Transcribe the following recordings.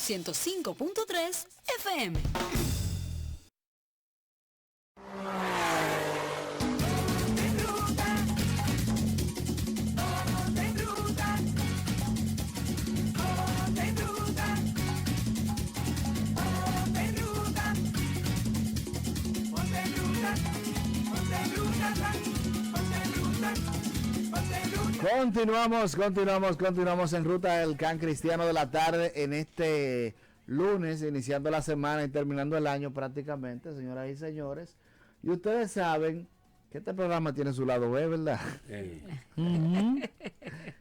105.3 FM. Continuamos en Ruta del Can Cristiano de la Tarde en este lunes, iniciando la semana y terminando el año prácticamente, señoras y señores. Y ustedes saben que este programa tiene su lado B, ¿verdad?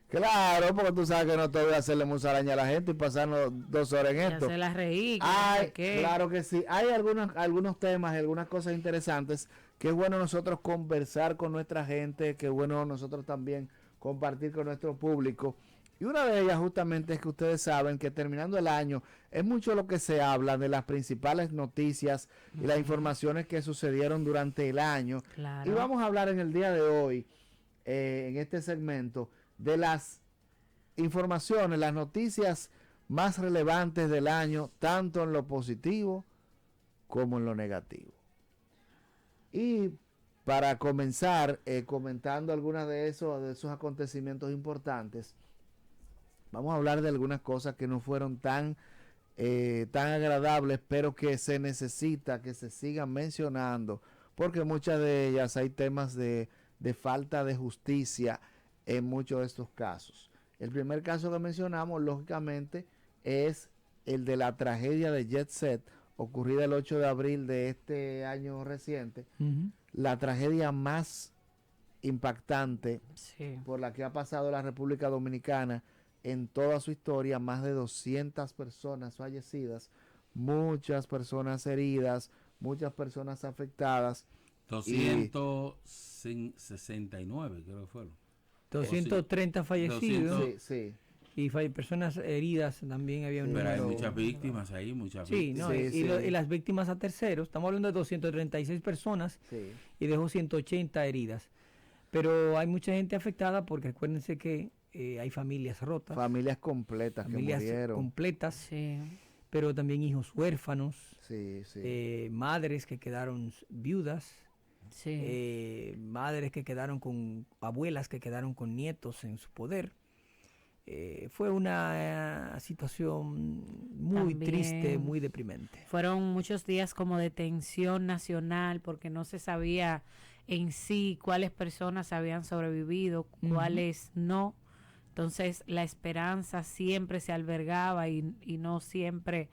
Claro, porque tú sabes que no te voy a hacerle musaraña a la gente y pasarnos 2 horas en esto. Se la reí. Claro que sí. Hay algunos temas, algunas cosas interesantes que es bueno nosotros conversar con nuestra gente, que es bueno nosotros también compartir con nuestro público. Y una de ellas justamente es que ustedes saben que terminando el año es mucho lo que se habla de las principales noticias y las informaciones que sucedieron durante el año. Claro. Y vamos a hablar en el día de hoy, en este segmento, de las informaciones, las noticias más relevantes del año, tanto en lo positivo como en lo negativo. Y para comenzar, comentando algunos de esos acontecimientos importantes, vamos a hablar de algunas cosas que no fueron tan agradables, pero que se necesita que se sigan mencionando, porque muchas de ellas hay temas de falta de justicia en muchos de estos casos. El primer caso que mencionamos, lógicamente, es el de la tragedia de Jet Set, ocurrida el 8 de abril de este año reciente. La tragedia más impactante por la que ha pasado la República Dominicana en toda su historia, más de 200 personas fallecidas, muchas personas heridas, muchas personas afectadas. 269 creo que fueron. 230 fallecidos. Sí. Y personas heridas también había un Pero número. hay muchas víctimas ahí, muchas víctimas. Y las víctimas a terceros, estamos hablando de 236 personas y dejó 180 heridas. Pero hay mucha gente afectada porque acuérdense que hay familias rotas. Familias completas que murieron. Completas, pero también hijos huérfanos. Madres que quedaron viudas. Madres que quedaron con abuelas que quedaron con nietos en su poder. Fue una situación muy triste, muy deprimente. Fueron muchos días como de tensión nacional porque no se sabía en sí cuáles personas habían sobrevivido, cuáles no. Entonces la esperanza siempre se albergaba y no siempre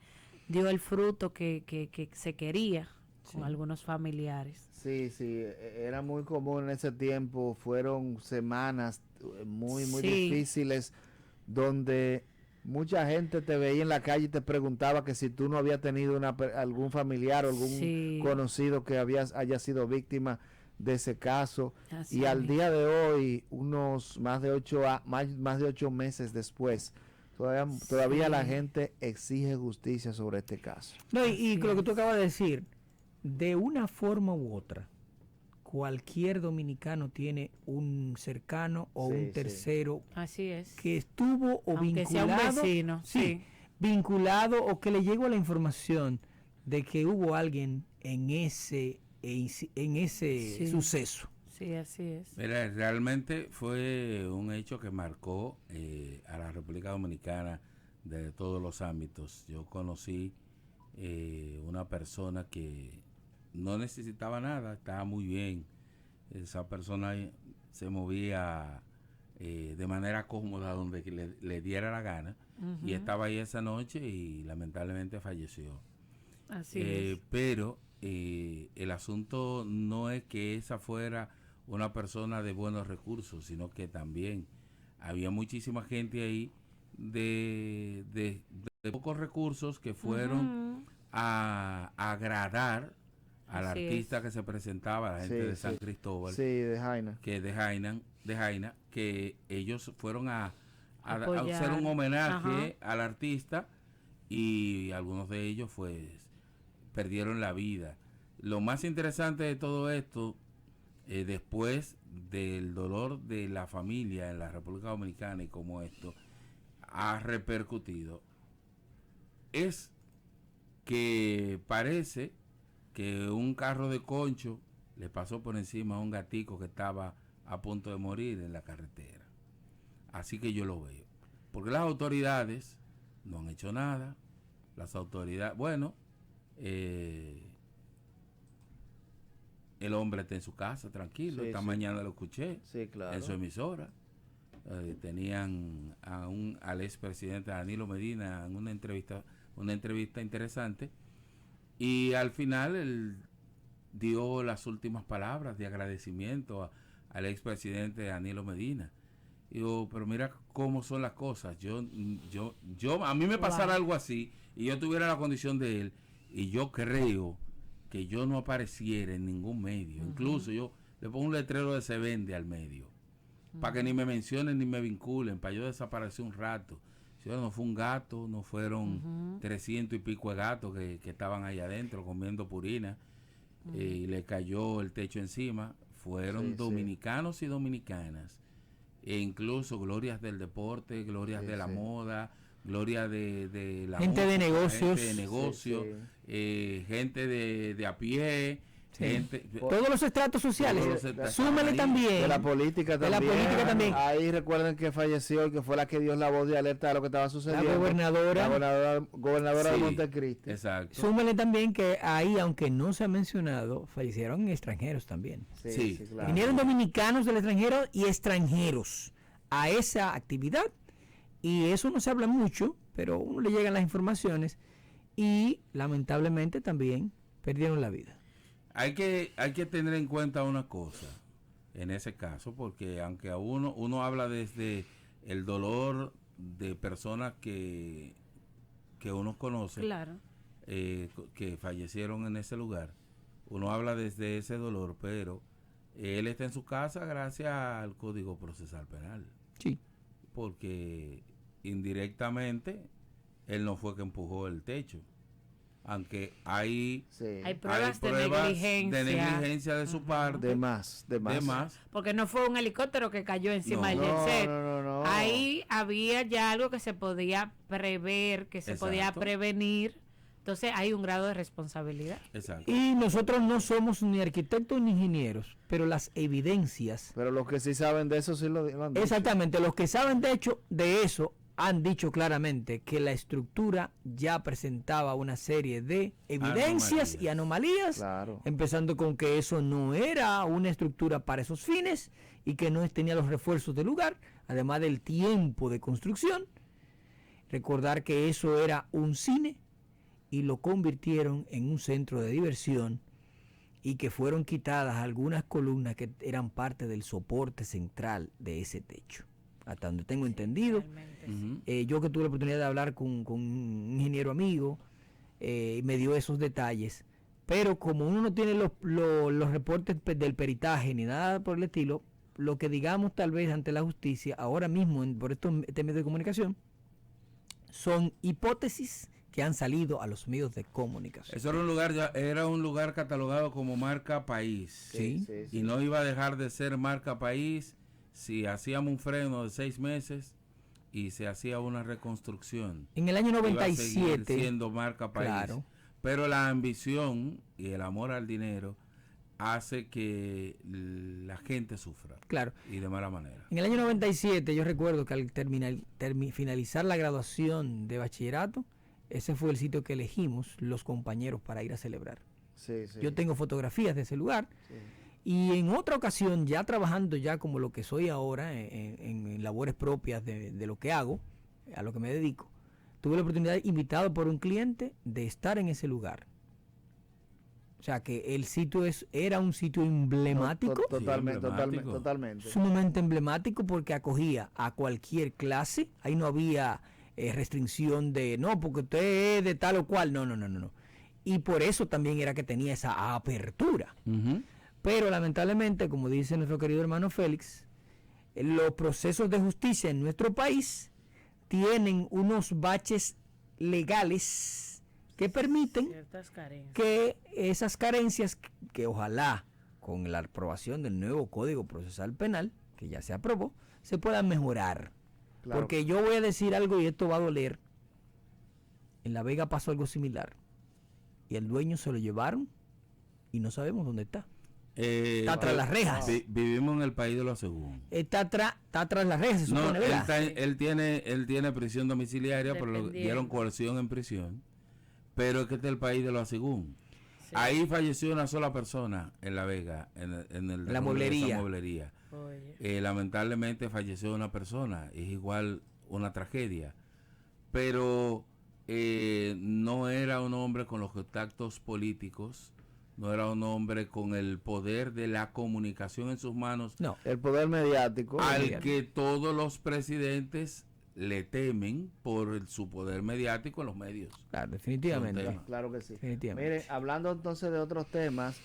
dio el fruto que se quería con algunos familiares. Sí, era muy común en ese tiempo, fueron semanas muy difíciles, donde mucha gente te veía en la calle y te preguntaba que si tú no habías tenido algún familiar o algún conocido que haya sido víctima de ese caso. Así al día de hoy, unos más de 8 meses después, todavía la gente exige justicia sobre este caso. No, y lo que tú acabas de decir, de una forma u otra, cualquier dominicano tiene un cercano o un tercero que estuvo o aunque vinculado, sea un vecino, vinculado o que le llegó la información de que hubo alguien en ese suceso. Sí, así es. Mira, realmente fue un hecho que marcó a la República Dominicana de todos los ámbitos. Yo conocí una persona que no necesitaba nada, estaba muy bien. Esa persona se movía de manera cómoda donde le diera la gana, y estaba ahí esa noche y lamentablemente falleció. Así es. Pero el asunto no es que esa fuera una persona de buenos recursos, sino que también había muchísima gente ahí de pocos recursos que fueron a agradar al artista que se presentaba, la gente de San Cristóbal, de Jaina, que ellos fueron a hacer un homenaje al artista, y algunos de ellos pues perdieron la vida. Lo más interesante de todo esto, después del dolor de la familia en la República Dominicana y cómo esto ha repercutido, es que parece que un carro de concho le pasó por encima a un gatico que estaba a punto de morir en la carretera. Así que yo lo veo. Porque las autoridades no han hecho nada. Las autoridades, bueno, el hombre está en su casa, tranquilo. Esta mañana lo escuché en su emisora. Tenían al expresidente Danilo Medina en una entrevista interesante. Y al final él dio las últimas palabras de agradecimiento al expresidente Danilo Medina. Digo, pero mira cómo son las cosas. A mí me pasara algo así y yo tuviera la condición de él, y yo creo que yo no apareciera en ningún medio. Incluso yo le pongo un letrero de se vende al medio, para que ni me mencionen ni me vinculen, para yo desaparecer un rato. Si no fue un gato, no fueron 300 y pico de gatos que estaban ahí adentro comiendo purina, y le cayó el techo encima. Fueron dominicanos y dominicanas, e incluso glorias del deporte, glorias de la moda, gloria de la gente música, de negocios, gente de a pie, todos los estratos sociales. Súmele también de la política también. Ahí recuerden que falleció y que fue la que dio la voz de alerta de lo que estaba sucediendo, la gobernadora de Montecristi. Exacto. Súmele también que ahí, aunque no se ha mencionado, fallecieron extranjeros también. Claro. Vinieron dominicanos del extranjero y extranjeros a esa actividad, y eso no se habla mucho, pero uno le llegan las informaciones, y lamentablemente también perdieron la vida. Hay que tener en cuenta una cosa en ese caso, porque aunque a uno habla desde el dolor de personas que uno conoce, claro, que fallecieron en ese lugar, uno habla desde ese dolor, pero él está en su casa gracias al Código Procesal Penal. Sí. Porque indirectamente él no fue que empujó el techo. Aunque hay pruebas de negligencia de su parte. De más. Porque no fue un helicóptero que cayó encima del jet. No. Ahí había ya algo que se podía prever, que se podía prevenir. Entonces hay un grado de responsabilidad. Exacto. Y nosotros no somos ni arquitectos ni ingenieros, pero las evidencias. Pero los que sí saben de eso sí lo han dicho. Exactamente, los que saben de eso han dicho claramente que la estructura ya presentaba una serie de evidencias y anomalías, claro, empezando con que eso no era una estructura para esos fines y que no tenía los refuerzos del lugar, además del tiempo de construcción. Recordar que eso era un cine y lo convirtieron en un centro de diversión, y que fueron quitadas algunas columnas que eran parte del soporte central de ese techo. Hasta donde tengo entendido, yo que tuve la oportunidad de hablar con un ingeniero amigo, me dio esos detalles, pero como uno no tiene los reportes del peritaje ni nada por el estilo, lo que digamos tal vez ante la justicia ahora mismo por este medio de comunicación son hipótesis que han salido a los medios de comunicación. Eso era un lugar catalogado como marca país, sí. Y no iba a dejar de ser marca país si hacíamos un freno de 6 meses y se hacía una reconstrucción. En el año 97 iba a seguir siendo marca país. Claro. Pero la ambición y el amor al dinero hace que la gente sufra. Claro. Y de mala manera. En el año 97 yo recuerdo que al finalizar la graduación de bachillerato, ese fue el sitio que elegimos los compañeros para ir a celebrar. Yo tengo fotografías de ese lugar. Y en otra ocasión, ya trabajando ya como lo que soy ahora, en labores propias de lo que hago, a lo que me dedico, tuve la oportunidad, invitado por un cliente, de estar en ese lugar. O sea que el sitio era un sitio emblemático. Totalmente. Sumamente emblemático, porque acogía a cualquier clase. Ahí no había restricción de, no, porque usted es de tal o cual. No. Y por eso también era que tenía esa apertura. Pero lamentablemente, como dice nuestro querido hermano Félix, los procesos de justicia en nuestro país tienen unos baches legales que permiten que esas carencias, que ojalá con la aprobación del nuevo Código Procesal Penal, que ya se aprobó, se puedan mejorar. Claro. Porque yo voy a decir algo y esto va a doler. En La Vega pasó algo similar. Y el dueño se lo llevaron y no sabemos dónde está. Está tras las rejas. Vivimos en el país de los Asegún. Está tras las rejas, se supone, él tiene prisión domiciliaria, pero le dieron coerción en prisión. Pero es que este es el país de los Asegún. Sí. Ahí falleció una sola persona en La Vega, en la mueblería. Lamentablemente falleció una persona, es igual una tragedia. Pero no era un hombre con los contactos políticos, no era un hombre con el poder de la comunicación en sus manos. No, el poder mediático. Que todos los presidentes le temen por su poder mediático en los medios. Claro, definitivamente. Claro que sí. Mire, hablando entonces de otros temas,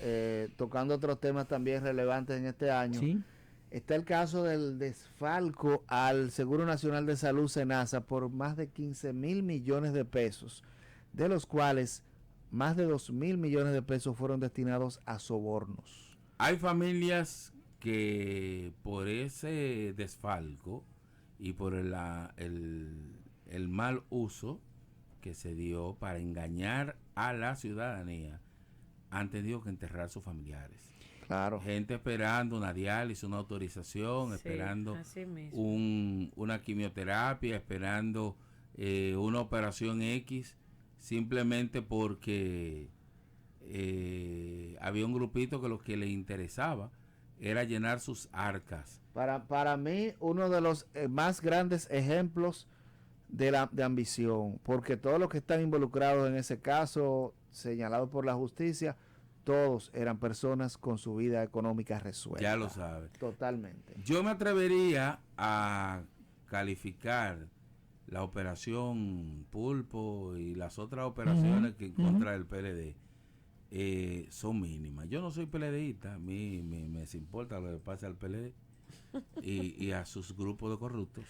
tocando otros temas también relevantes en este año, ¿sí? Está el caso del desfalco al Seguro Nacional de Salud, SENASA, por más de 15,000 millones de pesos, de los cuales más de 2,000 millones de pesos fueron destinados a sobornos. Hay familias que por ese desfalco y por el mal uso que se dio para engañar a la ciudadanía, han tenido que enterrar a sus familiares. Claro. Gente esperando una diálisis, una autorización, esperando una quimioterapia, esperando una operación X, simplemente porque había un grupito que lo que le interesaba era llenar sus arcas. Para mí, uno de los más grandes ejemplos de ambición, porque todos los que están involucrados en ese caso, señalados por la justicia, todos eran personas con su vida económica resuelta. Ya lo sabes. Totalmente. Yo me atrevería a calificar la operación Pulpo y las otras operaciones que contra el PLD son mínimas. Yo no soy PLDista, a mí me importa lo que pasa al PLD y a sus grupos de corruptos.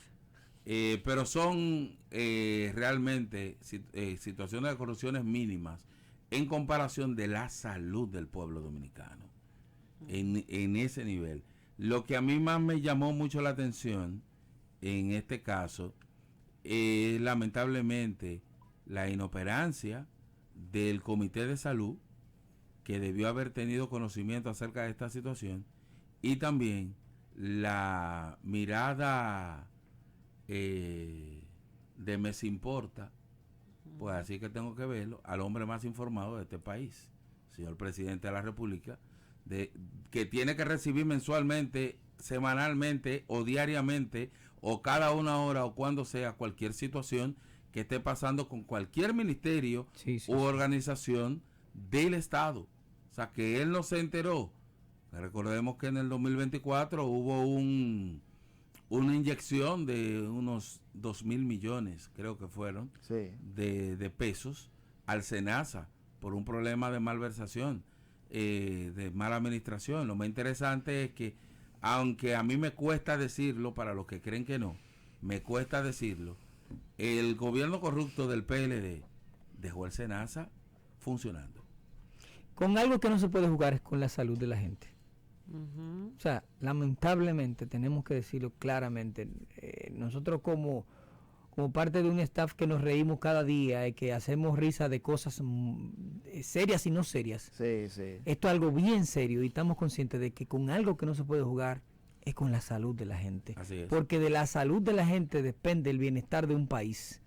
Pero son realmente situaciones de corrupciones mínimas en comparación de la salud del pueblo dominicano, en ese nivel. Lo que a mí más me llamó mucho la atención en este caso es lamentablemente la inoperancia del Comité de Salud, que debió haber tenido conocimiento acerca de esta situación, y también la mirada de Me Se Importa, pues así que tengo que verlo, al hombre más informado de este país, señor presidente de la República, que tiene que recibir mensualmente, semanalmente o diariamente o cada una hora o cuando sea cualquier situación que esté pasando con cualquier ministerio u organización del Estado. O sea, que él no se enteró. Recordemos que en el 2024 hubo una inyección de unos 2,000 millones, creo que fueron, de pesos al SENASA por un problema de malversación, de mala administración. Lo más interesante es que, aunque a mí me cuesta decirlo, para los que creen que no, me cuesta decirlo, el gobierno corrupto del PLD dejó el SENASA funcionando. Con algo que no se puede jugar es con la salud de la gente. O sea, lamentablemente tenemos que decirlo claramente, nosotros como parte de un staff que nos reímos cada día y que hacemos risa de cosas serias y no serias, esto es algo bien serio y estamos conscientes de que con algo que no se puede jugar es con la salud de la gente. Así es. Porque de la salud de la gente depende el bienestar de un país.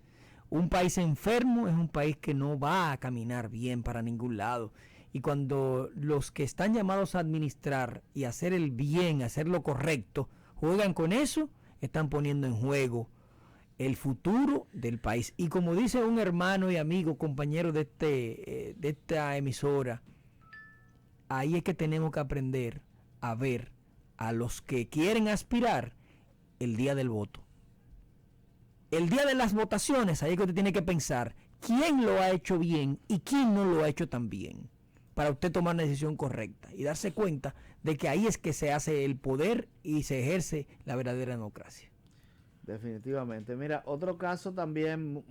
Un país enfermo es un país que no va a caminar bien para ningún lado. Y cuando los que están llamados a administrar y hacer el bien, hacer lo correcto, juegan con eso, están poniendo en juego el futuro del país. Y como dice un hermano y amigo, compañero de esta emisora, ahí es que tenemos que aprender a ver a los que quieren aspirar el día del voto. El día de las votaciones, ahí es que usted tiene que pensar quién lo ha hecho bien y quién no lo ha hecho tan bien, para usted tomar una decisión correcta y darse cuenta de que ahí es que se hace el poder y se ejerce la verdadera democracia. Definitivamente. Mira, otro caso también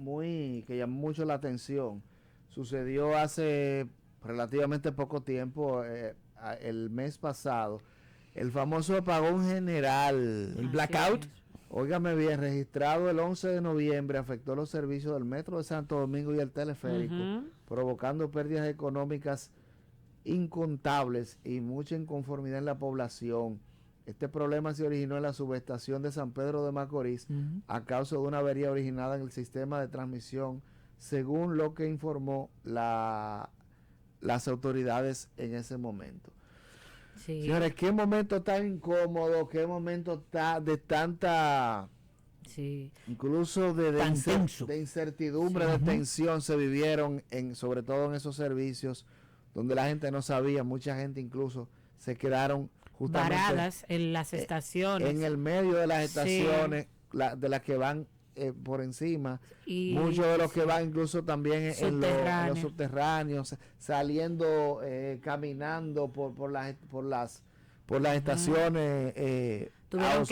que llamó mucho la atención, sucedió hace relativamente poco tiempo, el mes pasado, el famoso apagón general, el blackout. Óigame bien, registrado el 11 de noviembre, afectó los servicios del Metro de Santo Domingo y el teleférico, provocando pérdidas económicas incontables y mucha inconformidad en la población. Este problema se originó en la subestación de San Pedro de Macorís a causa de una avería originada en el sistema de transmisión, según lo que informó las autoridades en ese momento. Sí. Señores, qué momento tan incómodo, qué momento de tanta, incluso de incertidumbre, de tensión se vivieron, sobre todo en esos servicios donde la gente no sabía, mucha gente incluso se quedaron justamente varadas en las estaciones. En el medio de las estaciones, de las que van por encima, y muchos de los que van incluso también en los subterráneos, saliendo, caminando por las estaciones tuvieron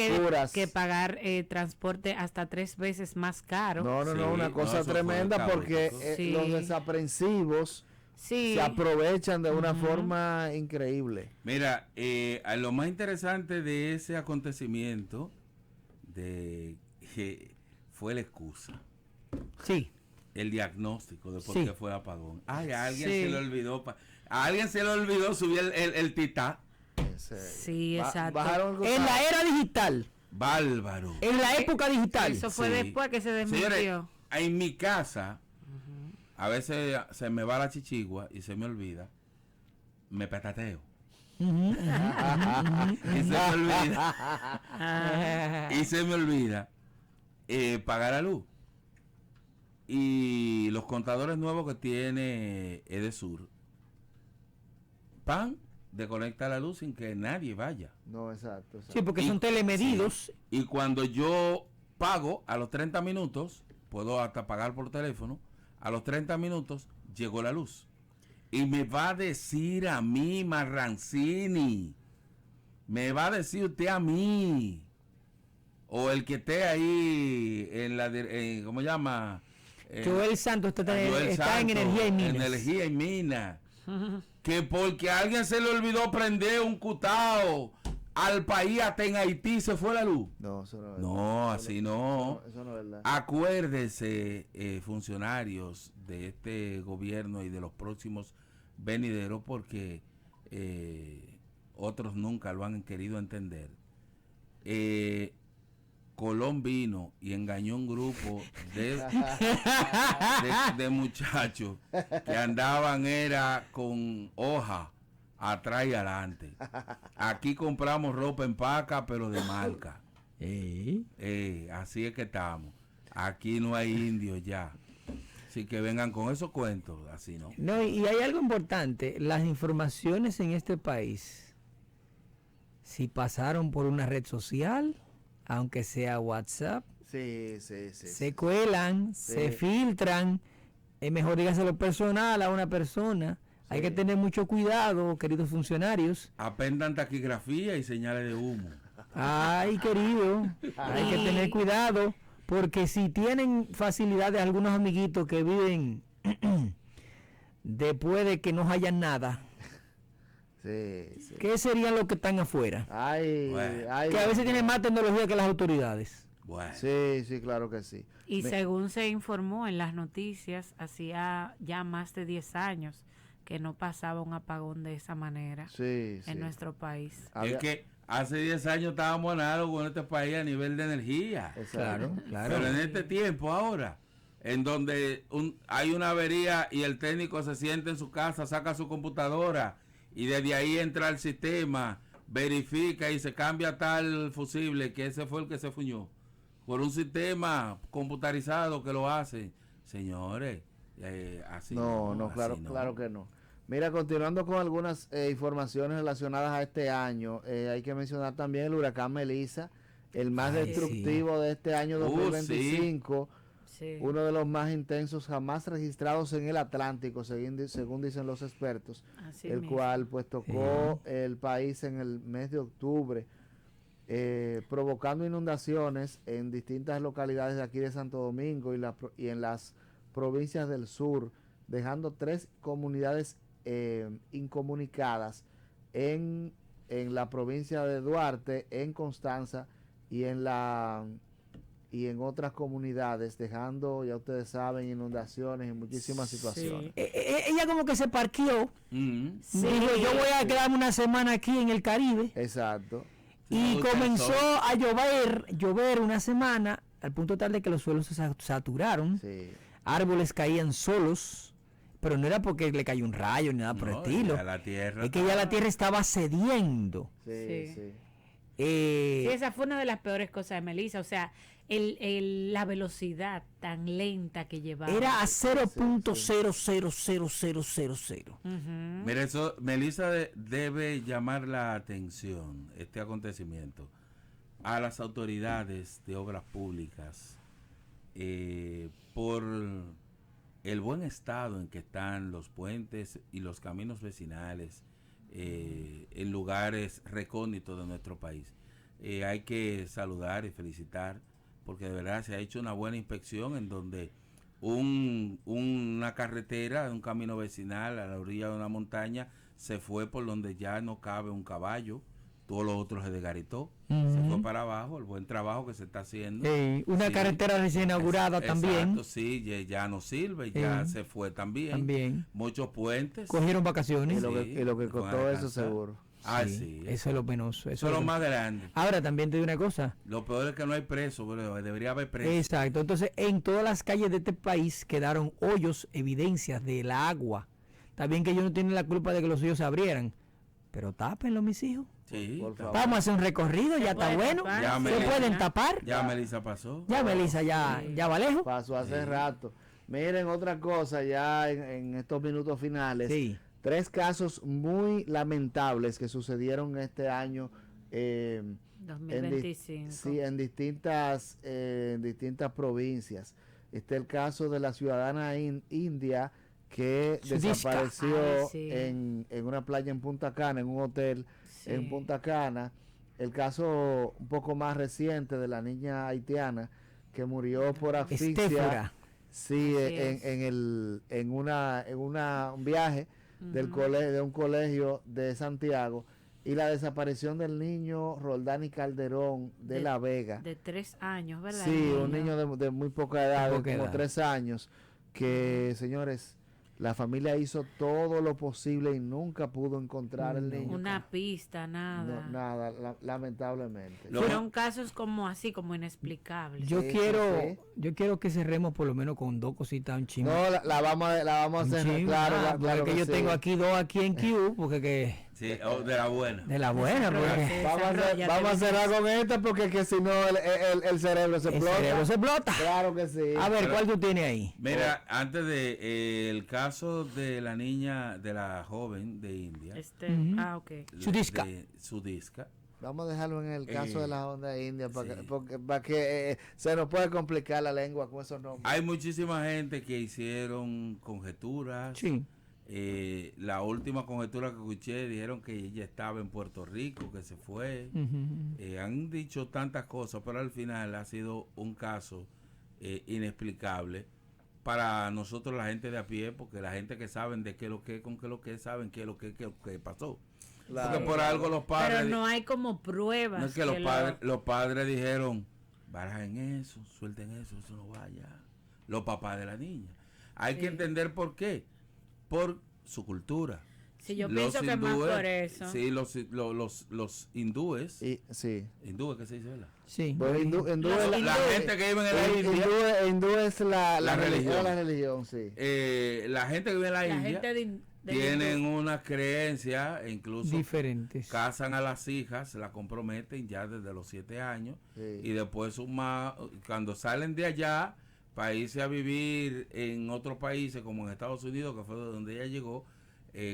que pagar transporte hasta 3 veces más caro. No, una cosa tremenda, porque los desaprensivos se aprovechan de una forma increíble. Mira, lo más interesante de ese acontecimiento fue la excusa. Sí. El diagnóstico de por qué fue apagón. Ay, a alguien se le olvidó. A alguien se le olvidó subir el titá. Sí, exacto. En la era digital. Bárbaro. En la época digital. Eso fue después que se desmintió. Señores, en mi casa, a veces se me va la chichigua y se me olvida. Me petateo. Y se me olvida pagar la luz. Y los contadores nuevos que tiene Edesur, desconecta la luz sin que nadie vaya. No, exacto. Sí, porque son telemedidos. Sí. Y cuando yo pago a los 30 minutos, puedo hasta pagar por teléfono, a los 30 minutos llegó la luz. Y me va a decir a mí, Marrancini, me va a decir usted a mí, o el que esté ahí en la, ¿cómo se llama? Joel Santos está en Energía y Minas. Energía y Minas. Que porque a alguien se le olvidó prender un cutao al país, hasta en Haití se fue la luz. No, eso no es verdad. No, así no. Eso no es verdad. Acuérdese, funcionarios de este gobierno y de los próximos venideros, porque otros nunca lo han querido entender. Colón vino y engañó un grupo de muchachos que andaban con hoja atrás y adelante. Aquí compramos ropa en paca, pero de marca. Así es que estamos. Aquí no hay indios ya. Así que vengan con esos cuentos, así no. No, y hay algo importante. Las informaciones en este país, si pasaron por una red social, aunque sea WhatsApp, se cuelan, se filtran. Es mejor dígaselo personal a una persona. Hay que tener mucho cuidado, queridos funcionarios. Aprendan taquigrafía y señales de humo. Ay, querido, hay que tener cuidado, porque si tienen facilidades algunos amiguitos que viven después de que no hayan nada, ¿qué serían los que están afuera? Que a veces tienen más tecnología que las autoridades. Bueno. Sí, claro que sí. Y según se informó en las noticias, hacía ya más de 10 años que no pasaba un apagón de esa manera en nuestro país. Es que hace 10 años estábamos análogos en este país a nivel de energía. Claro. Pero en este tiempo ahora, en donde hay una avería y el técnico se siente en su casa, saca su computadora y desde ahí entra al sistema, verifica y se cambia tal fusible, que ese fue el que se fuñó, por un sistema computarizado que lo hace. Señores, así no, claro que no. Mira, continuando con algunas informaciones relacionadas a este año, hay que mencionar también el huracán Melissa, el más destructivo de este año 2025. Uno de los más intensos jamás registrados en el Atlántico, según dicen los expertos, cual pues tocó el país en el mes de octubre, provocando inundaciones en distintas localidades de aquí de Santo Domingo y en las provincias del sur, dejando 3 comunidades incomunicadas en la provincia de Duarte, en Constanza y en otras comunidades, dejando, ya ustedes saben, inundaciones y muchísimas situaciones. Ella como que se parqueó. Sí. Dijo, yo voy a quedarme una semana aquí en el Caribe. Exacto. Y comenzó a llover una semana, al punto tal de que los suelos se saturaron. Sí. Árboles caían solos, pero no era porque le cayó un rayo ni nada por el estilo. Es que ya la tierra estaba cediendo. Sí. Sí, esa fue una de las peores cosas de Melissa, o sea, la velocidad tan lenta que llevaba. Era a 0.000000. Mira, eso, Melissa debe llamar la atención, este acontecimiento, a las autoridades de obras públicas por el buen estado en que están los puentes y los caminos vecinales en lugares recónditos de nuestro país. Hay que saludar y felicitar porque de verdad se ha hecho una buena inspección en donde una carretera, un camino vecinal a la orilla de una montaña se fue por donde ya no cabe un caballo, todo lo otro se desgaritó, se fue para abajo, el buen trabajo que se está haciendo. Una carretera recién inaugurada también. Exacto, sí, ya no sirve, ya se fue también. Muchos puentes. Cogieron vacaciones. Y lo que costó eso seguro. Sí. Eso es lo penoso. Eso es lo más grande. Ahora también te digo una cosa. Lo peor es que no hay preso, pero debería haber preso. Exacto. Entonces, en todas las calles de este país quedaron hoyos, evidencias del agua. También que ellos no tienen la culpa de que los hoyos se abrieran. Pero tápenlo, mis hijos. Sí, por favor. Vamos a hacer un recorrido, ya está bueno. Se pueden tapar. Ya Melissa pasó. Ya Melissa ya va lejos. Pasó hace rato. Miren, otra cosa ya en estos minutos finales. Sí. 3 casos muy lamentables que sucedieron este año 2025. en distintas provincias. Este es el caso de la ciudadana india que desapareció en una playa en Punta Cana, en un hotel en Punta Cana. El caso un poco más reciente de la niña haitiana que murió por asfixia. Sí, en un viaje de un colegio de Santiago, y la desaparición del niño Roldani Calderón de La Vega, de 3 años, ¿verdad? Sí, un niño de muy poca edad, como 3 años, que señores, la familia hizo todo lo posible y nunca pudo encontrar el niño. Una pista, nada. No, nada, lamentablemente. Fueron casos como así, como inexplicables. Yo quiero que cerremos por lo menos con 2 cositas, un chisme. No, la vamos a hacer, claro que yo tengo aquí 2 aquí en Q, porque que... Sí, de la buena. De la buena, porque... Vamos a cerrar con esta porque que si no el cerebro se explota. El cerebro se explota. Claro que sí. A ver, ¿cuál tú tienes ahí? Mira, antes de el caso de la niña, de la joven de India. Sudhiska. Vamos a dejarlo en el caso de la onda india para que se nos puede complicar la lengua con esos nombres. Hay muchísima gente que hicieron conjeturas. Sí. La última conjetura que escuché dijeron que ella estaba en Puerto Rico, que se fue. Han dicho tantas cosas, pero al final ha sido un caso inexplicable para nosotros, la gente de a pie, porque la gente que saben de qué lo que, con qué lo que saben qué lo que pasó. Claro, porque por algo los padres... Pero no hay como pruebas. No es que los padres dijeron, barajen eso, suelten eso no vaya. Los papás de la niña. Hay que entender por qué. Por su cultura. Sí, yo pienso que más por eso. Sí, los hindúes. Hindúes, ¿qué se dice, verdad? Sí. Pues la gente que vive en la India. Hindú es la religión, sí. La gente que vive en la India tienen unas creencias, incluso diferentes. Casan a las hijas, las comprometen ya desde los 7 años. Sí. Y después cuando salen de allá para irse a vivir en otros países como en Estados Unidos, que fue donde ella llegó,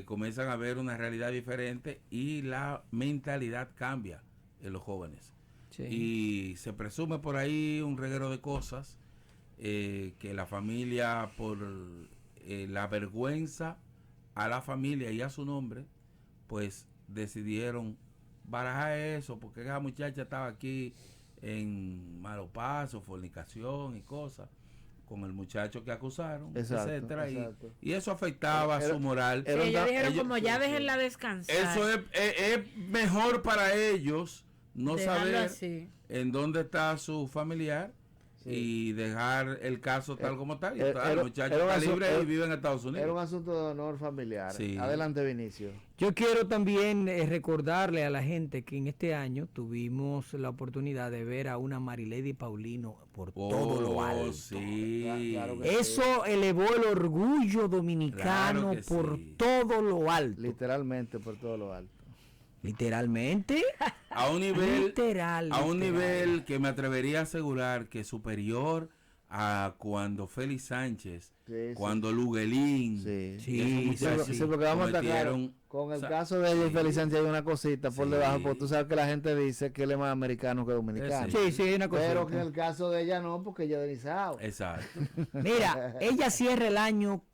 comienzan a ver una realidad diferente y la mentalidad cambia en los jóvenes. Sí. Y se presume por ahí un reguero de cosas que la familia, por la vergüenza a la familia y a su nombre, pues decidieron barajar eso, porque esa muchacha estaba aquí en malos pasos, fornicación y cosas con el muchacho que acusaron, etcétera, y eso afectaba su moral. Ellos dijeron como ya déjenla descansar. Eso es mejor para ellos no saber en dónde está su familiar. Sí. Y dejar el caso tal como tal. Y el muchacho está libre y vive en Estados Unidos. Era un asunto de honor familiar. Sí. Adelante, Vinicio. Yo quiero también recordarle a la gente que en este año tuvimos la oportunidad de ver a una Marilady Paulino por todo lo alto. Sí. Claro eso sí. Elevó el orgullo dominicano por todo lo alto. Literalmente por todo lo alto. Literalmente. A un nivel que me atrevería a asegurar que es superior a cuando Félix Sánchez, cuando Luguelín. Porque vamos a estar claro, con el caso de ellos, Félix Sánchez hay una cosita por debajo, porque tú sabes que la gente dice que él es más americano que dominicano. Sí, una cosita. Pero que en el caso de ella no, porque ella es de Nizao. Exacto. Mira, ella cierra el año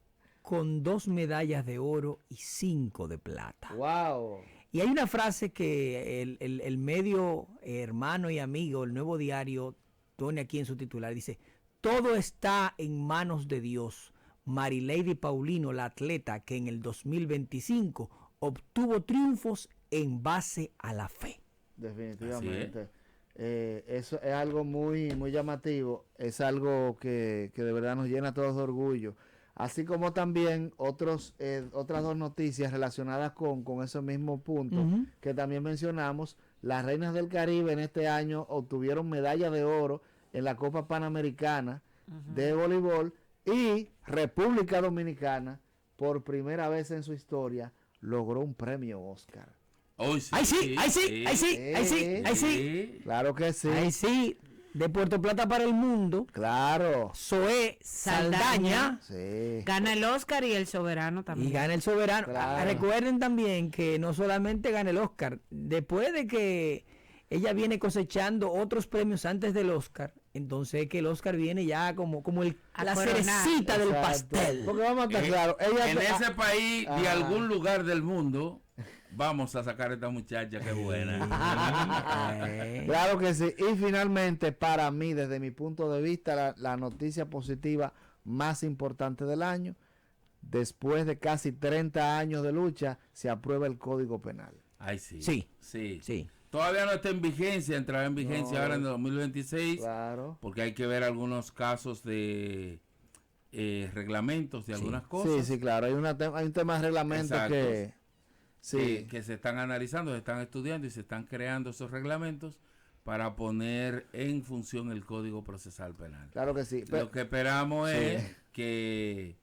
con 2 medallas de oro y 5 de plata. ¡Wow! Y hay una frase que el medio hermano y amigo, el Nuevo Diario, pone aquí en su titular, dice: todo está en manos de Dios. Marilady Paulino, la atleta que en el 2025 obtuvo triunfos en base a la fe. Definitivamente. Eso es algo muy, muy llamativo, es algo que de verdad nos llena a todos de orgullo. Así como también otras 2 noticias relacionadas con esos mismos puntos que también mencionamos. Las Reinas del Caribe en este año obtuvieron medalla de oro en la Copa Panamericana de voleibol, y República Dominicana, por primera vez en su historia, logró un premio Oscar. ¡Ay sí! Claro que sí. ¡Ay sí! De Puerto Plata para el mundo. Claro. Zoé Saldaña. Sí. Gana el Oscar y el Soberano también. Y gana el Soberano. Claro. Recuerden también que no solamente gana el Oscar, después de que ella viene cosechando otros premios antes del Oscar, entonces que el Oscar viene ya como la cerecita del pastel. Porque vamos a estar claros. En ese país, de algún lugar del mundo, vamos a sacar a esta muchacha, qué buena. Claro que sí. Y finalmente, para mí, desde mi punto de vista, la noticia positiva más importante del año: después de casi 30 años de lucha, se aprueba el Código Penal. Ay, sí. Sí. Todavía no está en vigencia, entrará en vigencia ahora en el 2026. Claro. Porque hay que ver algunos casos de reglamentos de algunas cosas. Sí, claro. Hay un tema de reglamento. Exacto. Que se están analizando, se están estudiando y se están creando esos reglamentos para poner en función el Código Procesal Penal. Claro que sí. Lo que esperamos es que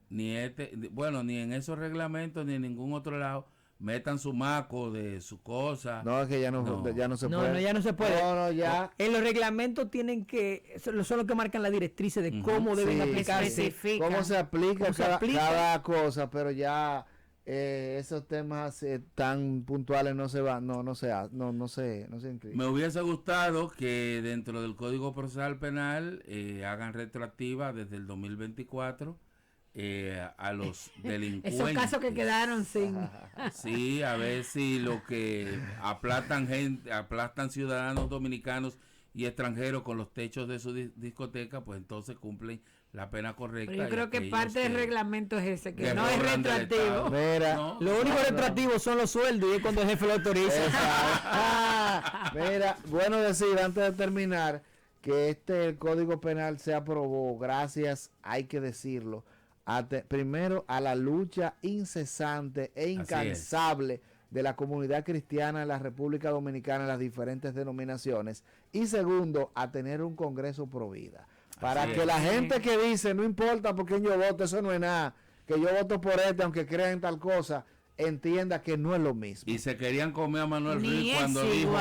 ni en esos reglamentos ni en ningún otro lado metan su maco de su cosa. No, es que ya no se puede. Ya no se puede. No, ya. En los reglamentos tienen que, son los que marcan las directrices de cómo deben aplicarse. Cómo se aplica cada cosa, pero ya esos temas tan puntuales no se inscriben. Me hubiese gustado que dentro del Código Procesal Penal hagan retroactiva desde el 2024 a los delincuentes. Esos casos que quedaron sin. Sí, a ver si lo que aplastan ciudadanos dominicanos y extranjeros con los techos de su discoteca, pues entonces cumplen la pena correcta. Pero yo creo que parte del reglamento es ese, que no es retroactivo. Mira, lo único retroactivo son los sueldos, y es cuando el jefe lo autoriza. Mira, bueno decir antes de terminar que el Código Penal se aprobó gracias, hay que decirlo, primero a la lucha incesante e incansable de la comunidad cristiana en la República Dominicana en las diferentes denominaciones, y segundo a tener un Congreso pro vida, para que la gente que dice no importa por quién yo voto, eso no es nada, que yo voto por aunque crean tal cosa, entienda que no es lo mismo. Y se querían comer a Manuel Ruiz cuando dijo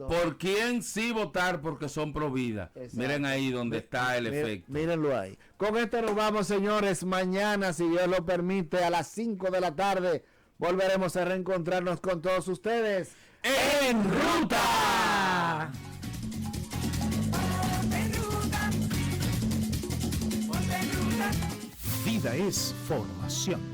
por quién sí votar porque son pro vida. Miren ahí donde está el efecto. Mírenlo ahí. Con esto nos vamos, señores. Mañana, si Dios lo permite, a las 5 de la tarde volveremos a reencontrarnos con todos ustedes en Ruta. Vida es formación.